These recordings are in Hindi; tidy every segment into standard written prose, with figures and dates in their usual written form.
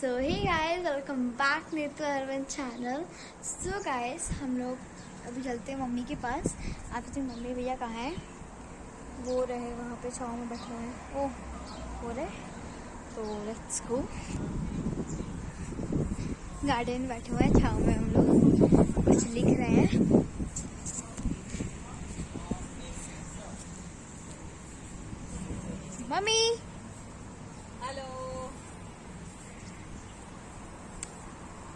सो hey guys, welcome back Neetu Arvind channel. So guys, हम लोग अभी चलते हैं मम्मी के पास। आप देखते मम्मी भैया कहाँ हैं? वो रहे वहाँ पे छाँव में बैठे हुए हैं। ओह, वो रहे। तो लेट्स गो। गार्डन में बैठे हुए हैं, छाँव में हम लोग कुछ लिख रहे हैं। मम्मी हेलो,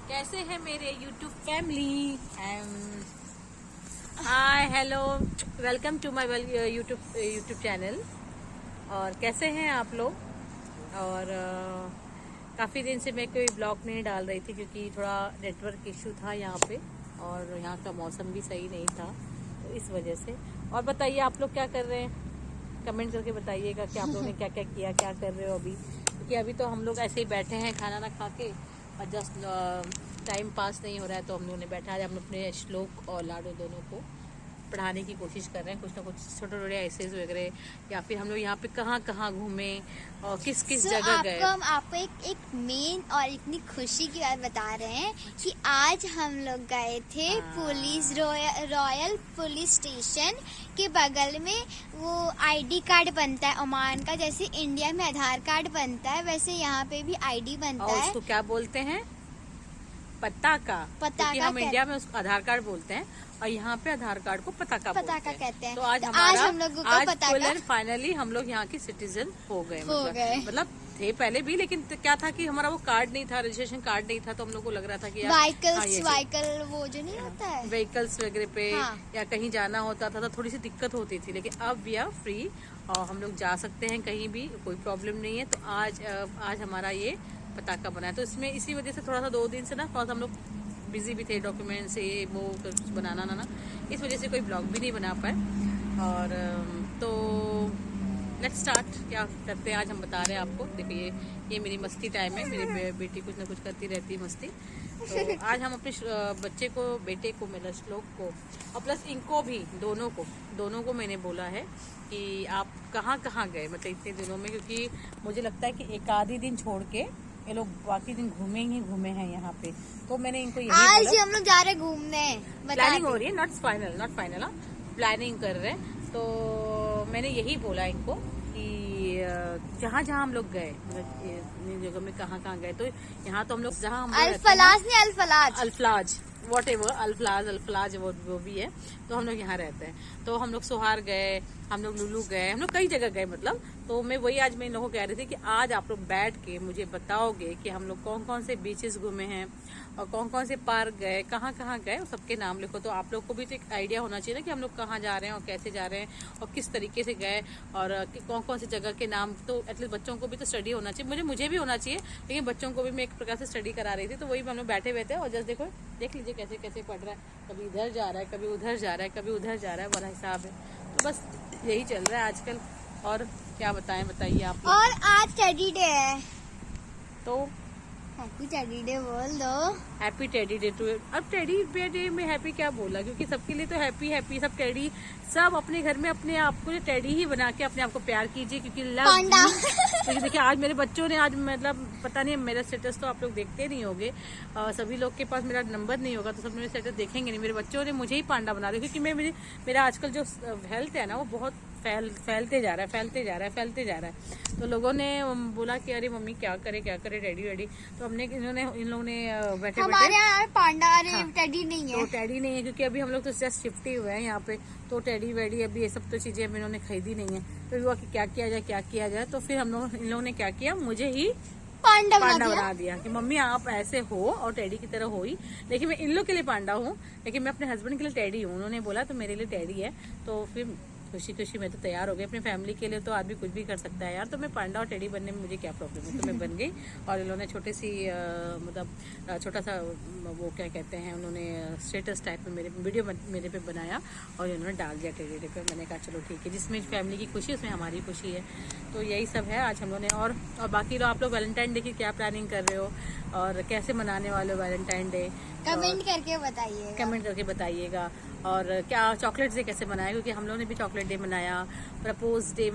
कैसे है मेरे YouTube family? Hi, hello, welcome to my YouTube channel. और कैसे हैं आप लोग? और काफ़ी दिन से मैं कोई ब्लॉग नहीं डाल रही थी क्योंकि थोड़ा नेटवर्क इशू था यहाँ पे, और यहाँ का मौसम भी सही नहीं था, तो इस वजह से। और बताइए, आप लोग क्या कर रहे हैं? कमेंट करके बताइएगा कि आप लोगों ने क्या क्या किया, क्या कर रहे हो अभी। क्योंकि अभी तो हम लोग ऐसे ही बैठे हैं खाना ना खा के, और जस्ट टाइम पास नहीं हो रहा है, तो हम लोगों ने बैठा है। हम अपने श्लोक और लाडो दोनों को पढ़ाने की कोशिश कर रहे हैं, कुछ ना कुछ छोटे छोटे एसेज वगैरह, या फिर हम लोग यहाँ पे कहाँ कहाँ घूमे और किस किस जगह गए। आपको एक मेन और इतनी खुशी की बात बता रहे हैं कि आज हम लोग गए थे पुलिस रॉयल पुलिस स्टेशन के बगल में। वो आईडी कार्ड बनता है ओमान का, जैसे इंडिया में आधार कार्ड बनता है वैसे यहाँ पे भी आईडी बनता है। उसको क्या बोलते हैं? पताका। क्योंकि हम इंडिया में उसको आधार कार्ड बोलते हैं और यहाँ पे आधार कार्ड को पताका कहते हैं। तो आज हम लोगों को पताका, फाइनली हम लोग यहाँ की सिटीजन हो गए। मतलब थे पहले भी, लेकिन क्या था कि हमारा वो कार्ड नहीं था, रजिस्ट्रेशन कार्ड नहीं था, तो हम लोग को लग रहा था कि व्हीकल वो जो नहीं होता है, व्हीकल्स वगैरह पे या कहीं जाना होता था तो थोड़ी सी दिक्कत होती थी। लेकिन अब वी आर फ्री और हम लोग जा सकते हैं कहीं भी, कोई प्रॉब्लम नहीं है। तो आज हमारा ये पताका बना है, तो इसमें इसी वजह से थोड़ा सा 2 दिन से ना थोड़ा सा हम लोग बिजी भी थे, डॉक्यूमेंट से वो कुछ बनाना ना, इस वजह से कोई ब्लॉग भी नहीं बना पाए। और तो लेट्स स्टार्ट। क्या करते हैं आज हम बता रहे हैं आपको। देखिए, ये मेरी मस्ती टाइम है, मेरी बेटी कुछ ना कुछ करती रहती है मस्ती। तो आज हम अपने बच्चे को, बेटे को, मेरा श्लोक को, और प्लस इनको भी, दोनों को मैंने बोला है कि आप कहाँ कहाँ गए, मतलब इतने दिनों में। क्योंकि मुझे लगता है कि एक आधी दिन छोड़ के ये लोग बाकी दिन घूमे हैं यहाँ पे। तो मैंने इनको यही आज हम लोग जा रहे हैं घूमने, प्लानिंग हो रही है, नॉट फाइनल, प्लानिंग कर रहे हैं। तो मैंने यही बोला इनको कि जहाँ हम लोग गए, मतलब जगह में कहाँ गए, तो यहाँ तो हम लोग जहाँ अल्फलाज वॉट एवर, अल्फलाज वो भी है। तो हम लोग यहाँ रहते हैं, तो हम लोग सोहार गए, हम लोग लुलू गए, हम लोग कई जगह गए मतलब। तो मैं वही आज मैं इन लोगों को कह रही थी कि आज आप लोग बैठ के मुझे बताओगे कि हम लोग कौन कौन से बीचेस घूमे हैं और कौन कौन से पार्क गए, कहाँ गए, सबके नाम लिखो। तो आप लोग को भी तो एक आइडिया होना चाहिए ना कि हम लोग कहाँ जा रहे हैं और कैसे जा रहे हैं और किस तरीके से गए, और कौन कौन सी जगह के नाम। तो एटलीस्ट बच्चों को भी तो स्टडी होना चाहिए, मुझे भी होना चाहिए, लेकिन बच्चों को भी मैं एक प्रकार से स्टडी करा रही थी। तो वही हम लोग बैठे हुए थे, और जस्ट देख लीजिए कैसे कैसे पढ़ रहा है, कभी इधर जा रहा है, कभी उधर जा रहा है, कभी उधर जा रहा है, बड़ा हिसाब है। तो बस यही चल रहा है आजकल। और क्या बताइए आप। और आज टेडी डे है, तो हैप्पी टेडी डे बोल दो। Happy teddy day too. अब टेडी डे में हैप्पी क्या बोला, क्योंकि सबके लिए तो हैप्पी सब टेडी, सब अपने घर में अपने आप को टेडी ही बना के अपने आप को प्यार कीजिए, क्योंकि क्योंकि देखिए आज मेरे बच्चों ने आज, मतलब पता नहीं, मेरा स्टेटस तो आप लोग देखते नहीं होंगे, सभी लोग के पास मेरा नंबर नहीं होगा, तो सब मेरे स्टेटस देखेंगे नहीं। मेरे बच्चों ने मुझे ही पांडा बना दिया, क्योंकि मेरा आजकल जो हेल्थ है ना, वो बहुत फैलते जा रहा है। तो लोगों ने बोला कि अरे मम्मी क्या करे टेडी। तो इन लोगों ने बैठे हमारे यहाँ पांडा, टेडी नहीं है। तो टेडी नहीं है, क्योंकि अभी हम लोग तो जस्ट शिफ्ट ही हुए हैं यहाँ पे, तो टेडी वेडी अभी ये सब तो चीजें अभी इन्होंने खरीदी नहीं है। तो हुआ कि क्या किया जाए, तो फिर इन लोगों ने क्या किया, मुझे ही पांडा बना दिया कि मम्मी आप ऐसे हो और टेडी की तरह हो ही। लेकिन मैं इन लोग के लिए पांडा हूँ, लेकिन मैं अपने हस्बैंड के लिए टेडी हूँ। उन्होंने बोला तो मेरे लिए टेडी है। तो फिर खुशी मैं तो तैयार हो गई। अपनी फैमिली के लिए तो आदमी कुछ भी कर सकता है यार। तो मैं पांडा और टेडी बनने में मुझे क्या प्रॉब्लम है, तो मैं बन गई। और इन्होंने छोटी सी मतलब छोटा सा वो क्या कहते हैं, उन्होंने स्टेटस टाइप में मेरे वीडियो मेरे पे बनाया और इन्होंने डाल दिया टेडी डे पे। मैंने कहा चलो ठीक है, जिसमें फैमिली की खुशी उसमें हमारी खुशी है। तो यही सब है आज हम लोगों ने। और बाकी तो आप लोग वैलेंटाइन डे की क्या प्लानिंग कर रहे हो और कैसे मनाने वाले हो वैलेंटाइन डे, कमेंट करके बताइएगा। और क्या चॉकलेट डे कैसे मनाया, क्योंकि हम लोगों ने भी चॉकलेट डे मनाया, प्रपोज डे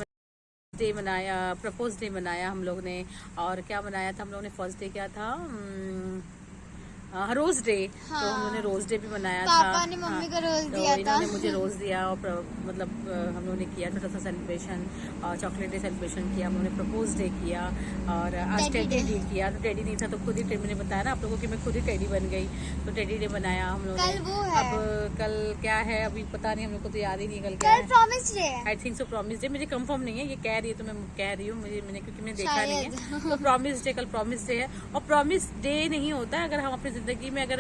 डे मनाया, प्रपोज डे मनाया हम लोग ने। और क्या मनाया था हम लोग ने, फर्स्ट डे क्या था, रोज डे। हाँ। तो हम लोगों ने रोज डे भी मनाया पापा था। ने मम्मी हाँ, को रोज तो दिया था। इन्होंने मुझे रोज दिया और मतलब हम लोगों ने किया छोटा सा सेलिब्रेशन, और चॉकलेट डे सेलिब्रेशन किया, हम लोगों ने प्रपोज डे किया, और आज टेडी डे किया। तो टेडी नहीं था तो खुद ही मैंने बताया ना आप लोगों की मैं खुद ही टेडी बन गई, तो टेडी डे बनाया हम लोगों ने। कल वो है, अब कल क्या है अभी पता नहीं, हम लोग को तो याद ही नहीं कल क्या कल है। प्रॉमिस डे है। I think so promise day, मुझे कंफर्म नहीं है, ये कह रही है तो मैं कह रही हूँ, मैंने क्योंकि मैंने देखा नहीं है। तो प्रॉमिस डे, कल प्रॉमिस डे है। और प्रॉमिस डे नहीं होता है अगर हम अपनी जिंदगी में अगर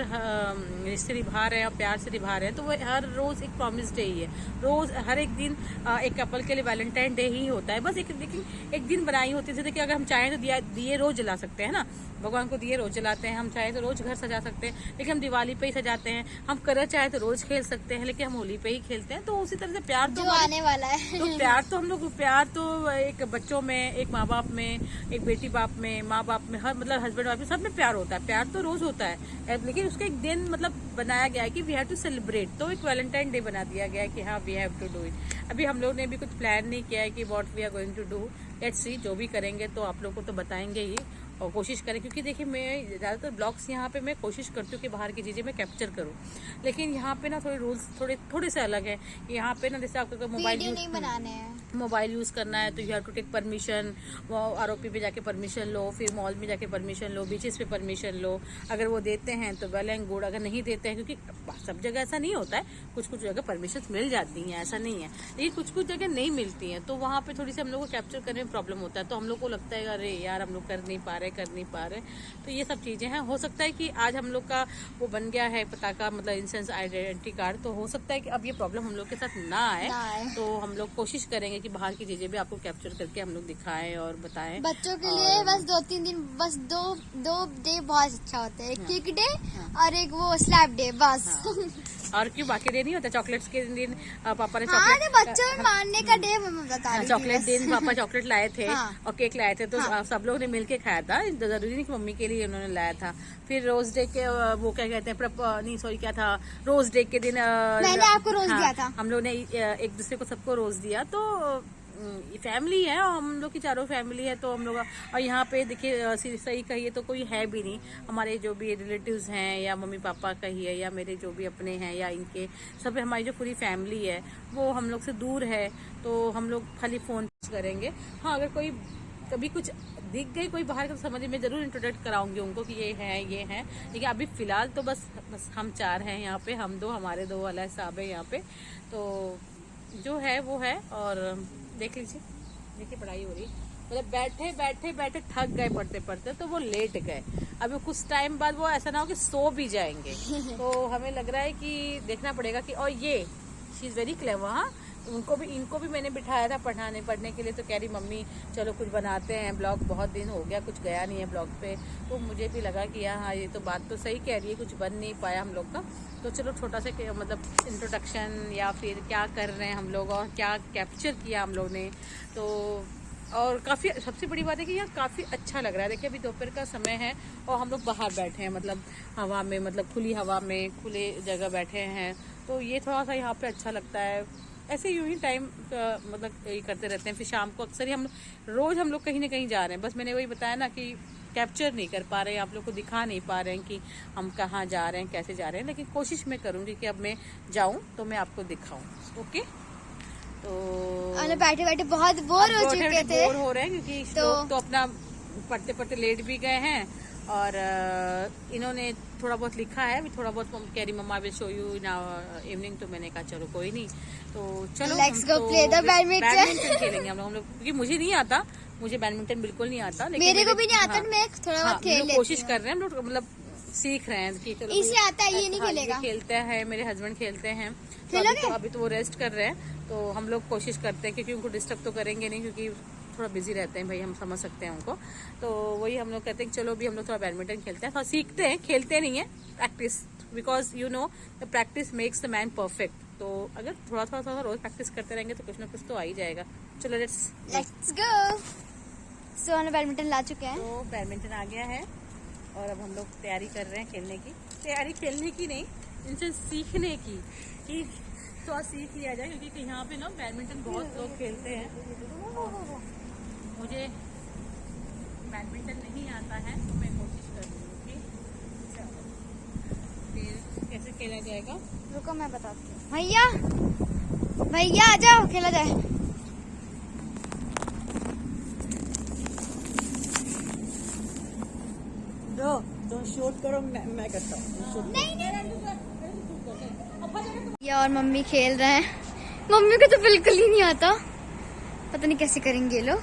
रिश्ते निभा रहे हैं और प्यार से निभा रहे हैं, तो वो हर रोज एक प्रॉमिस डे ही है। रोज हर एक दिन एक कपल के लिए वैलेंटाइन डे ही होता है, बस एक दिन बनाई होती है। जैसे कि अगर हम चाहें तो दिए रोज जला सकते हैं ना, भगवान को दिए रोज जलाते हैं, हम चाहे तो रोज घर सजा सकते हैं, लेकिन हम दिवाली पे ही सजाते हैं। हम कलर चाहे तो रोज खेल सकते हैं, लेकिन हम होली पे ही खेलते हैं। तो उसी तरह से प्यार तो आने वाला है। तो प्यार तो हम लोग, प्यार तो एक बच्चों में, एक माँ बाप में, एक बेटी बाप में, माँ बाप में, हर मतलब हस्बैंड वाइफ में, सब में प्यार होता है। प्यार तो रोज होता है, लेकिन उसका एक दिन मतलब बनाया गया है कि वी हैव टू सेलिब्रेट। तो एक वैलेंटाइन डे बना दिया गया है कि हाँ we have to do it. अभी हम लोग ने भी कुछ प्लान नहीं किया है कि what we are going to do, let's see. जो भी करेंगे तो आप लोग को तो बताएंगे ही, और कोशिश करें, क्योंकि देखिए मैं ज़्यादातर ब्लॉग्स यहाँ पे मैं कोशिश करती हूँ कि बाहर की चीज़ें मैं कैप्चर करूँ, लेकिन यहाँ पे ना थोड़े रूल्स थोड़े से अलग हैं। यहाँ पे ना जैसे आपको मोबाइल नहीं बनाने हैं, मोबाइल यूज़ करना है तो you have to take permission, वो आरओपी पे जाके परमिशन लो, फिर मॉल में जाके परमिशन लो, बीचेस पे परमिशन लो। अगर वो देते हैं तो वेल एंड गुड, अगर नहीं देते हैं, क्योंकि सब जगह ऐसा नहीं होता है, कुछ जगह परमिशन मिल जाती हैं, ऐसा नहीं है, लेकिन कुछ जगह नहीं मिलती हैं, तो वहाँ पे थोड़ी सी हम लोग को कैप्चर करने में प्रॉब्लम होता है। तो हम लोग को लगता है अरे यार हम लोग कर नहीं पा रहे। तो ये सब चीज़ें हैं। हो सकता है कि आज हम लोग का वो बन गया है पताका, मतलब इंसेंस आइडेंटिटी कार्ड, तो हो सकता है कि अब ये प्रॉब्लम हम लोग के साथ ना आए। तो हम लोग कोशिश करेंगे कि बाहर की चीजें भी आपको कैप्चर करके हम लोग दिखाएं और बताएं। बच्चों के लिए बस 2-3 दिन, बस दो डे बहुत अच्छा होता है, किक डे और एक वो स्लैप डे, बस। और क्यों बाकी डे नहीं होता? चॉकलेट्स के दिन पापा ने चॉकलेट, बच्चों में मारने का डे बता रही थी। चॉकलेट दिन पापा चॉकलेट लाए थे और केक लाए थे, तो सब लोग ने मिलके खाया था। जरूरी नहीं कि मम्मी के लिए उन्होंने लाया था। फिर रोज डे के वो क्या कहते हैं, क्या था, रोज डे के दिन मैंने आपको रोज दिया था। हम लोग ने एक दूसरे को सबको रोज दिया। तो फैमिली है और हम लोग की चारों फैमिली है, तो हम लोग, और यहाँ पे देखिए सही कहिए तो कोई है भी नहीं, हमारे जो भी रिलेटिव्स हैं या मम्मी पापा कहिए या मेरे जो भी अपने हैं या इनके सब, हमारी जो पूरी फैमिली है वो हम लोग से दूर है, तो हम लोग खाली फोन करेंगे। हाँ, अगर कोई कभी कुछ दिख गई कोई बाहर का, तो समझिए मैं जरूर इंट्रोडक्ट कराऊंगी उनको कि ये है, लेकिन अभी फिलहाल तो बस हम 4 हैं यहाँ पे, हम 2, हमारे 2 वाला साहब है यहाँ पे। तो जो है वो है, और देख लीजिए, देखिए पढ़ाई हो रही, मतलब बैठे थक गए पढ़ते पढ़ते, तो वो लेट गए। अभी कुछ टाइम बाद वो ऐसा ना हो कि सो भी जाएंगे। तो हमें लग रहा है कि देखना पड़ेगा कि, और ये शी इज वेरी क्लेवर। हाँ, इनको भी मैंने बिठाया था पढ़ने के लिए, तो कह रही मम्मी चलो कुछ बनाते हैं, ब्लॉग बहुत दिन हो गया कुछ गया नहीं है ब्लॉग पे। तो मुझे भी लगा कि हाँ ये तो बात तो सही कह रही है, कुछ बन नहीं पाया हम लोग का, तो चलो छोटा सा मतलब इंट्रोडक्शन या फिर क्या कर रहे हैं हम लोग और क्या कैप्चर किया हम लोग ने। तो और काफ़ी सबसे बड़ी बात है कि यहाँ काफ़ी अच्छा लग रहा है। देखिए अभी दोपहर का समय है और हम लोग बाहर बैठे हैं, मतलब हवा में, मतलब खुली हवा में, खुले जगह बैठे हैं, तो ये थोड़ा सा यहाँ पे अच्छा लगता है। ऐसे यूं ही टाइम मतलब ये करते रहते हैं। फिर शाम को अक्सर ही रोज हम लोग कहीं ना कहीं जा रहे हैं, बस मैंने वही बताया ना कि कैप्चर नहीं कर पा रहे हैं, आप लोग को दिखा नहीं पा रहे हैं कि हम कहाँ जा रहे हैं, कैसे जा रहे हैं, लेकिन कोशिश मैं करूँगी कि अब मैं जाऊँ तो मैं आपको दिखाऊँ। ओके, तो बैठे बैठे बहुत बोर हो चुके थे, बोर हो रहे हैं क्योंकि लोग तो अपना पढ़ते पढ़ते लेट भी गए हैं, और इन्होंने थोड़ा बहुत लिखा है, थोड़ा बहुत कह रही mama will show you in evening, तो मैंने कहा चलो कोई नहीं, तो चलो let's go play the badminton खेलेंगे हम लोग, क्योंकि मुझे नहीं आता, मुझे बैडमिंटन बिल्कुल नहीं आता, लेकिन मेरे को भी नहीं आता, मैं थोड़ा बहुत खेल लेती हूँ, कोशिश कर रहे हैं हम लोग, मतलब सीख रहे हैं कि चलो इसलिए आता है, ये नहीं खेलेगा, खेलते हैं, मेरे हस्बैंड खेलते हैं, तो अभी तो वो रेस्ट कर रहे हैं, तो हम लोग कोशिश करते हैं क्योंकि उनको डिस्टर्ब तो करेंगे नहीं, क्योंकि थोड़ा बिजी रहते हैं भाई, हम समझ सकते हैं उनको, तो वही हम लोग कहते हैं कि चलो भी हम लोग थोड़ा बैडमिंटन खेलते हैं, थोड़ा सीखते हैं, खेलते नहीं है, practice, because you know the practice makes the man perfect. तो अगर थोड़ा रोज प्रैक्टिस करते रहेंगे तो कुछ ना कुछ तो आ ही जाएगा। चलो लेट्स गो। सो हम बैडमिंटन ला चुके हैं, तो बैडमिंटन आ गया है और अब हम लोग तैयारी कर रहे हैं खेलने की नहीं, इनसे सीखने की, कि थोड़ा सीख लिया जाए, क्योंकि यहाँ पे ना बैडमिंटन बहुत लोग खेलते हैं। मुझे बैडमिंटन नहीं आता है तो मैं कोशिश कर रही हूँ कि फिर कैसे खेला जाएगा। रुको मैं बताती हूँ। भैया भैया आ जाओ खेला जाए। तो शूट करो, मैं करता हूँ। भैया और मम्मी खेल रहे हैं। मम्मी को तो बिल्कुल ही नहीं आता, पता नहीं कैसे करेंगे ये लोग,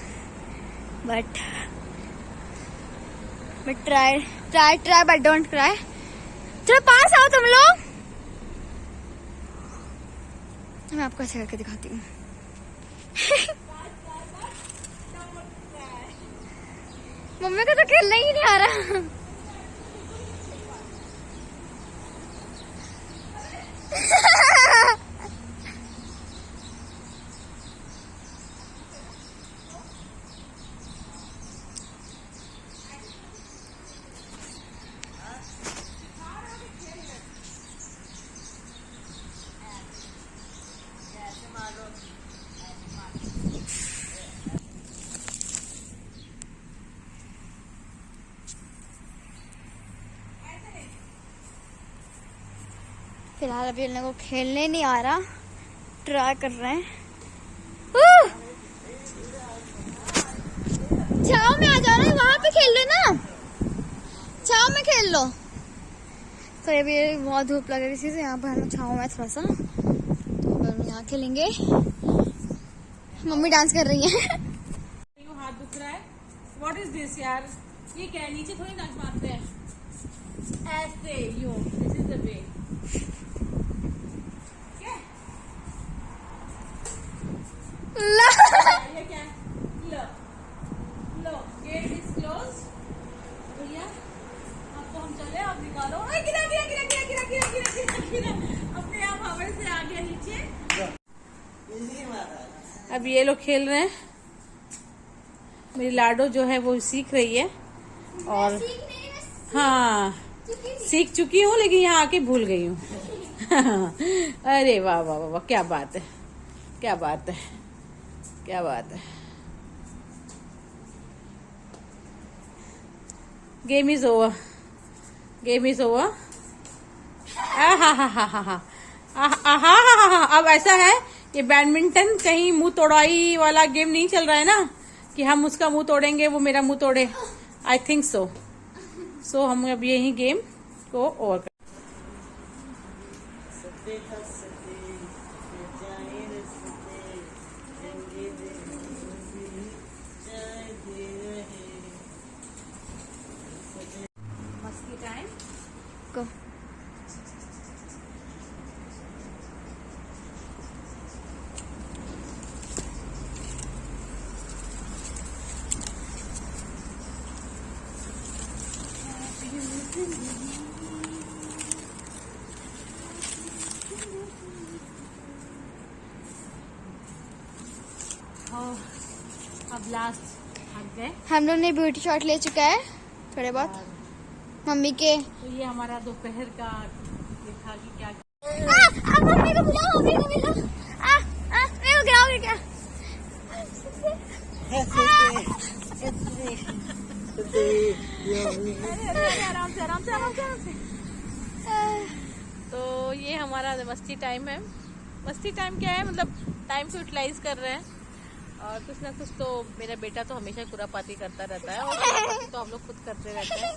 but try try try but don't cry. चलो पास आओ तुम लोग, मैं आपको ऐसे करके दिखाती हूँ। मम्मी को तो खेलना ही नहीं आ रहा। फिलहाल अभी इन लोगों को खेलने नहीं आ रहा, ट्राई कर रहे हैं। छाव में आ जाओ ना, वहां पे खेल लो ना, छाव में खेल लो। तो अभी बहुत धूप लग रही थी, यहाँ पर हम छाव में थोड़ा सा, तो हम यहाँ खेलेंगे। मम्मी डांस कर रही है। हाथ दुख रहा है। व्हाट इज दिस यार, ये क्या है? नीचे थोड़ी नाच मारते हैं ऐसे, यूं, दिस इज द वे। ये क्या है? लो लो, गेट इज क्लोज। भैया अब तो हम चले, आप निकालो। गिरा गिरा गिरा गिरा गिरा गिरा गिरा गिरा गिरा, अपने आप हवा से आ गया नीचे। अब ये लोग खेल रहे हैं। मेरी लाडो जो है वो सीख रही है, और हाँ सीख चुकी हूँ, लेकिन यहाँ आके भूल गई हूँ। अरे वाह वाह वाह, क्या बात है, क्या बात है, क्या बात है। Game is over, game is over. अब ऐसा है कि बैडमिंटन कहीं मुंह तोड़ाई वाला गेम नहीं चल रहा है ना, कि हम उसका मुंह तोड़ेंगे वो मेरा मुंह तोड़े। आई थिंक सो हम अब यही गेम को ओवर कर। मस्ती टाइम को अब लास्ट हट गए हम लोग ने ब्यूटी शॉट ले चुका है थोड़े बहुत मम्मी के। तो ये हमारा दोपहर का देखा कि क्या मम्मी को बुलाओ, मम्मी को बुलाओ। मेरे को गिराओगे क्या? अरे आराम से आराम से आराम से आराम से। तो ये हमारा मस्ती टाइम है। मस्ती टाइम क्या है, मतलब टाइम को यूटिलाइज कर रहे हैं, और कुछ ना कुछ तो मेरा बेटा तो हमेशा खुरापाती करता रहता है, और खुरापाती तो हम लोग खुद करते रहते हैं।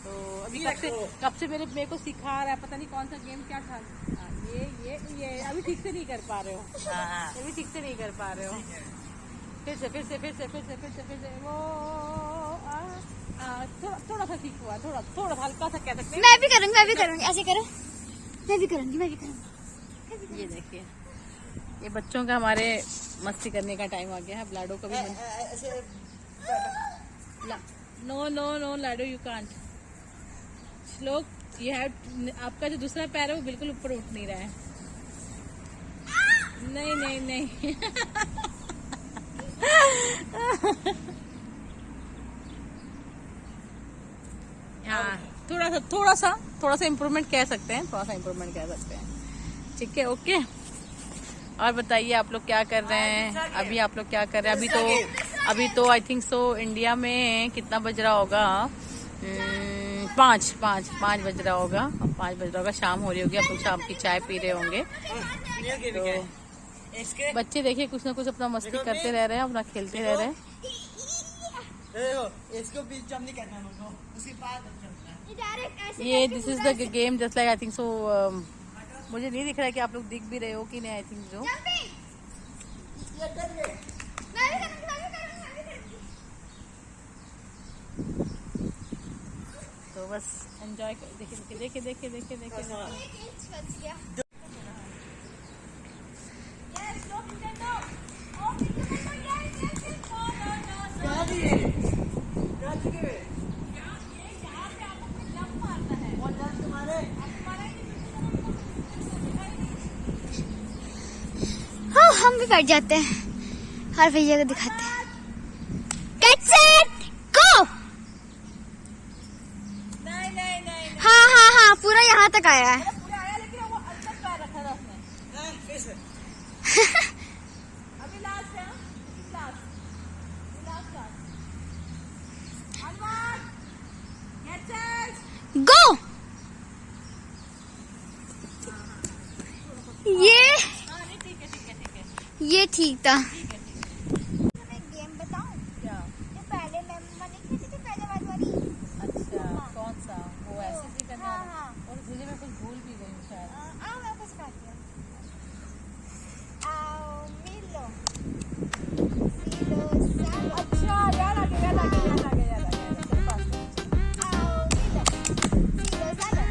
तो अभी कब से मेरे को सिखा रहा है, पता नहीं कौन सा गेम क्या था। ये अभी ठीक से नहीं कर पा रहे हो, अभी ठीक से नहीं कर पा रहे हो। फिर से वो थोड़ा सा ठीक हुआ, थोड़ा हल्का सा कह सकते हैं। मैं भी करूंगी ऐसे करो, मैं भी करूंगी। ये देखिए, ये बच्चों का हमारे मस्ती करने का टाइम आ गया है। लाडो का भी नो लाडो यू कांट। श्लोक यू हैव, आपका जो दूसरा पैर है वो बिल्कुल ऊपर उठ नहीं रहा है। नहीं हाँ, थोड़ा सा इम्प्रूवमेंट कह सकते हैं, ठीक है, ओके। और बताइए आप लोग क्या कर रहे हैं, अभी आप लोग क्या कर रहे हैं? अभी तो अभी तो आई थिंक सो इंडिया में कितना बज रहा होगा, 5 बज रहा होगा। 5 बज रहा होगा, शाम हो रही होगी, आप लोग शाम की चाय पी रहे होंगे। तो बच्चे देखिए कुछ ना कुछ अपना मस्ती करते रह रहे हैं, अपना खेलते रह रहे हैं। इसको बीच जंप नहीं करना मुझको, उसके बाद जंप करना। ये this is the game just like I think so. मुझे नहीं दिख रहा है कि आप लोग दिख भी रहे हो कि नहीं, आई थिंक जो। तो बस एंजॉय देखिए देखिए देखिए देखिए देखिए। हाँ, हम भी बैठ जाते हैं, हर भैया को दिखाते हैं। Get set, go! हाँ, पूरा यहाँ तक आया है। अभी लास्ट है, Go! ये ठीक था। गेम बताऊं? क्या? जो पहले मेंबर नहीं खेलती थी, पहले वाली। अच्छा, कौन सा? वो ऐसे भी करने हाँ, वाला? हाँ। और मुझे मैं कुछ भूल भी गई हूँ शायद। मैं कुछ कर दिया। आओ मिलो, अच्छा, याद आ गया। आओ मिलो, चलेगा,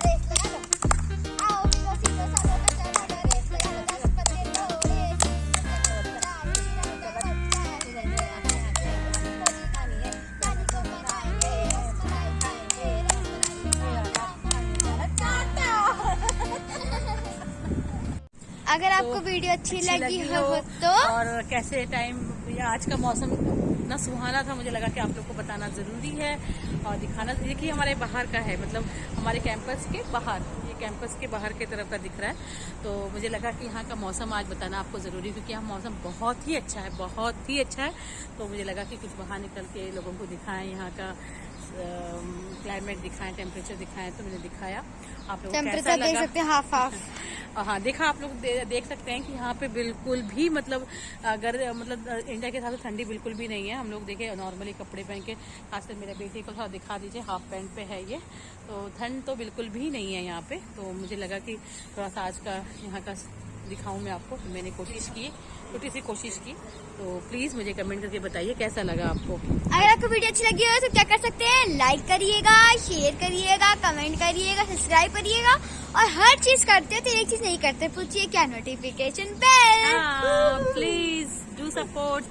रेस लगा लो। आओ मिलो, चलेगा, रेस लगा लो, 10 पत्ते लो, रेस। नानी को मनाएंगे, रसमलाई खाएंगे, अगर आपको वीडियो अच्छी लगी हो तो और कैसे टाइम, आज का मौसम इतना सुहाना था, मुझे लगा कि आप लोग को बताना जरूरी है और दिखाना। देखिए हमारे बाहर का है, मतलब हमारे कैंपस के बाहर, ये कैंपस के बाहर की तरफ का दिख रहा है। तो मुझे लगा कि यहाँ का मौसम आज बताना आपको जरूरी, क्योंकि यहाँ मौसम बहुत ही अच्छा है, बहुत ही अच्छा है। तो मुझे लगा कि कुछ बाहर निकल के लोगों को दिखाएं, यहाँ का क्लाइमेट दिखाएं, टेम्परेचर दिखाएं। तो मैंने दिखाया, आप लोगों को कैसा लगा? देख सकते हैं, हाफ हाफ। हाँ, देखा आप लोग देख सकते हैं कि यहाँ पे बिल्कुल भी मतलब अगर मतलब इंडिया के हिसाब से ठंडी बिल्कुल भी नहीं है। हम लोग देखे नॉर्मली कपड़े पहन के, खासकर मेरे बेटे को थोड़ा दिखा दीजिए, हाफ पैंट पे है ये, तो ठंड तो बिल्कुल भी नहीं है यहाँ पे। तो मुझे लगा कि थोड़ा सा आज का यहाँ का दिखाऊं मैं आपको, तो मैंने कोशिश की, छोटी सी कोशिश की। तो प्लीज मुझे कमेंट करके बताइए कैसा लगा आपको। अगर आपको वीडियो अच्छी लगी हो तो क्या कर सकते हैं, लाइक करिएगा, शेयर करिएगा, कमेंट करिएगा, सब्सक्राइब करिएगा, और हर चीज करते हो तो एक चीज नहीं करते, पूछिए क्या, notification bell. Please do support.